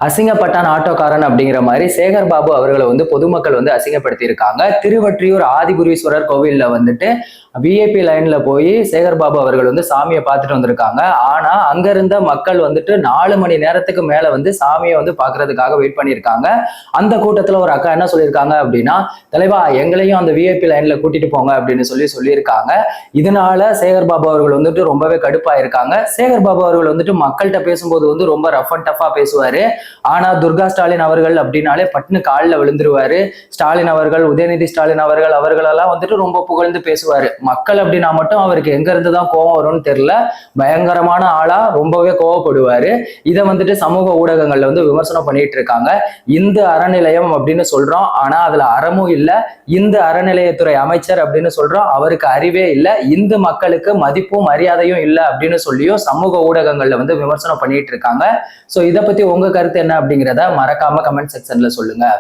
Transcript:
அசிங்கப்பட்டான் ஆட்டோக்காரன் அப்படிங்கிற மாதிரி சேகர் பாபு அவர்களை பொதுமக்கள் அசிங்கப்படுத்தி இருக்காங்க. திருவொற்றியூர் ஆதிபுரீஸ்வரர் கோவில்ல விஐபி லைன்ல போய் சேகர் பாபு அவர்கள் சாமியை பார்த்துட்டு வந்திருக்காங்க. ஆனா அங்க இருந்த மக்கள் 4 மணி நேரத்துக்கு மேல சாமியை பாக்குறதுக்காக வெயிட் பண்ணியிருக்காங்க. அந்த கூட்டத்துல ஒரு அக்கா என்ன சொல்லியிருக்காங்க அப்படின்னா, தலைவா எங்களையும் அந்த விஐபி லைன்ல கூட்டிட்டு போங்க அப்படின்னு சொல்லியிருக்காங்க. இதனால சேகர் பாபு அவர்கள் ரொம்பவே கடுப்பா இருக்காங்க. சேகர் பாபு அவர்கள் மக்கள்கிட்ட பேசும்போது ரொம்ப ரஃப் அண்ட் டஃபா பேசுவாரு. ஆனா துர்கா ஸ்டாலின் அவர்கள் அப்படின்னாலே பட்டுன்னு காலில் விழுந்துருவாரு. ஸ்டாலின் அவர்கள், உதயநிதி ஸ்டாலின் அவர்களெல்லாம் ரொம்ப புகழ்ந்து பேசுவாரு. மக்கள் அப்படின்னா மட்டும் அவருக்கு எங்க இருந்துதான் கோபம் வரும்னு தெரியல. பயங்கரமான ஆளா ரொம்பவே கோவப்படுவாரு. இதை சமூக ஊடகங்கள்ல விமர்சனம் பண்ணிட்டு இருக்காங்க. இந்து அறநிலையம் அப்படின்னு சொல்றோம், ஆனா அதுல அறமும் இல்ல. இந்து அறநிலையத்துறை அமைச்சர் அப்படின்னு சொல்றோம், அவருக்கு அறிவே இல்லை. இந்து மக்களுக்கு மதிப்பும் மரியாதையும் இல்லை அப்படின்னு சொல்லியும் சமூக ஊடகங்கள்ல விமர்சனம் பண்ணிட்டு இருக்காங்க. சோ இதை பத்தி உங்க கருத்து என்ன அப்படிங்கிறத மறக்காம கமெண்ட் செக்ஷன்ல சொல்லுங்க.